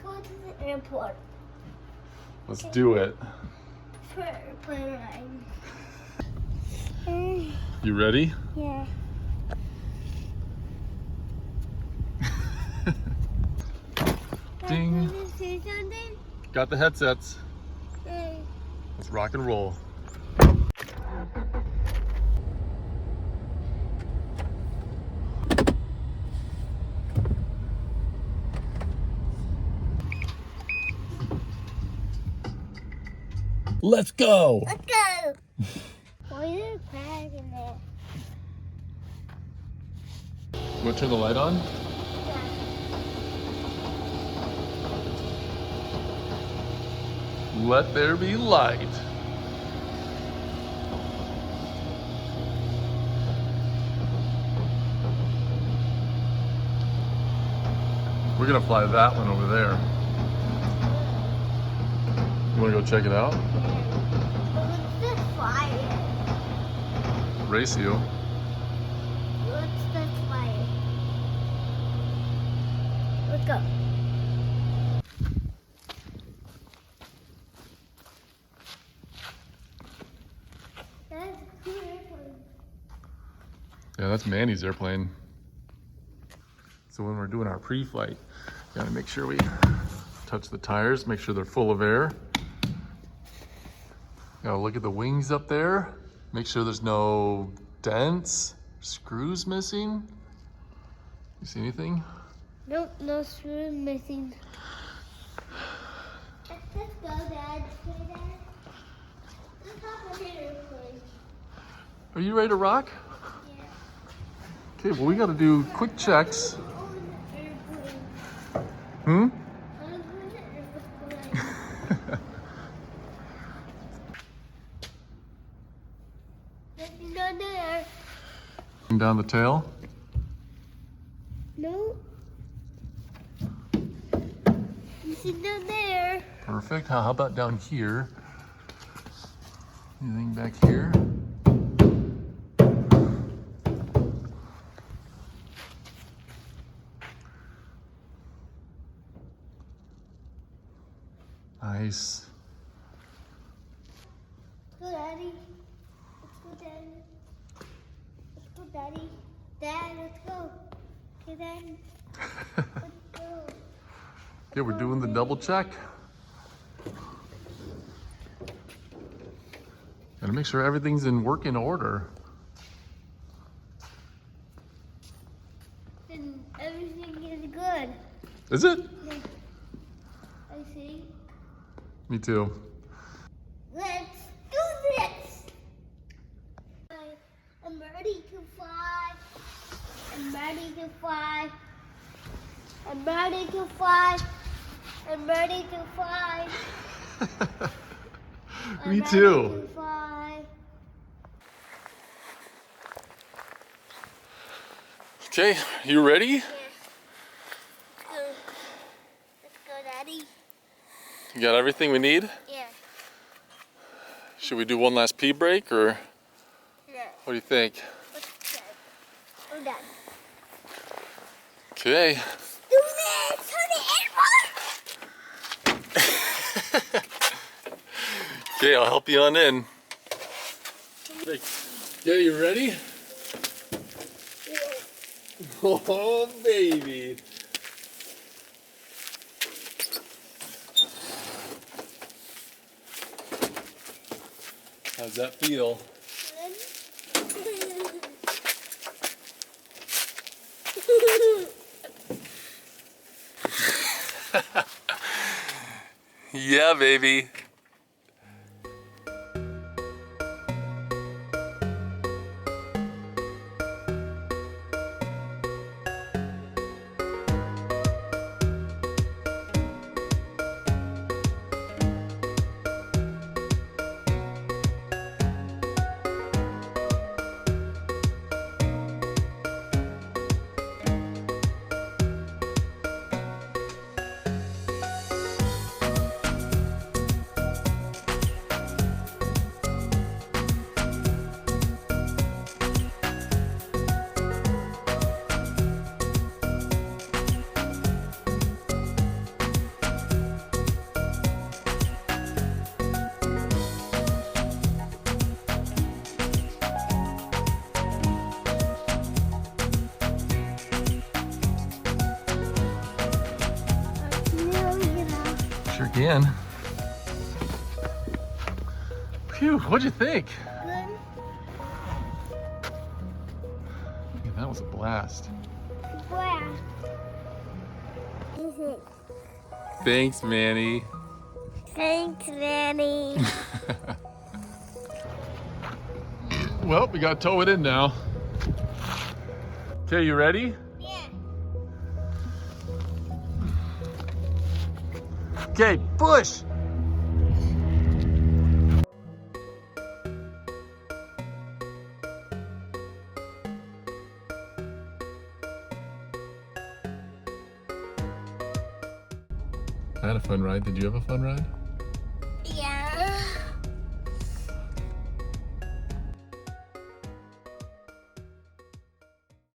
go to the airport. Let's do it. For airplane ride. You ready? Yeah. Ding. Can you say something? Got the headsets. Hey. Let's rock and roll. Let's go. Let's go. Why is there a bag in there? You want to turn the light on? Let there be light. We're gonna fly that one over there. You wanna go check it out? What's the fire? Race you. What's the fire? Let's go. That's a cool airplane. Yeah, that's Manny's airplane. So when we're doing our pre-flight, gotta make sure we touch the tires, make sure they're full of air. Gotta look at the wings up there, make sure there's no dents, screws missing. You see anything? Nope, no screw missing. Let's go, Dad. Okay, Dad. Let's hop on the airplane. Are you ready to rock? Yeah. Okay, well we gotta do quick checks. On the airplane. Hmm? On the airplane. Nothing down there. And down the tail. No. Nothing down there. Perfect. How about down here? Anything back here? Nice. Go, Daddy. Let's go, Daddy. Let's go, Daddy. Dad, let's go. Okay, Daddy. Let's go. Okay, we're doing the double check. Gotta make sure everything's in working order. And everything is good. Is it? Yeah. I see. Me too. Let's do this. I'm ready to fly. I'm ready to fly. I'm ready to fly. I'm ready to fly. I'm Me ready too. to fly. Okay, you ready? Yeah. Let's go, Daddy. You got everything we need? Yeah. Should we do one last pee break or Yeah. what do you think? Let's go. We're done. Okay. Do this to the airport. Okay, I'll help you on in. Yeah, you ready? Oh, baby. How's that feel? Yeah, baby. again. Phew, what'd you think? Good. Yeah, that was a blast. Where? Thanks, Manny. Thanks, Manny. Well, we gotta tow it in now. Okay, you ready? Yeah. Okay, push! I had a fun ride. Did you have a fun ride?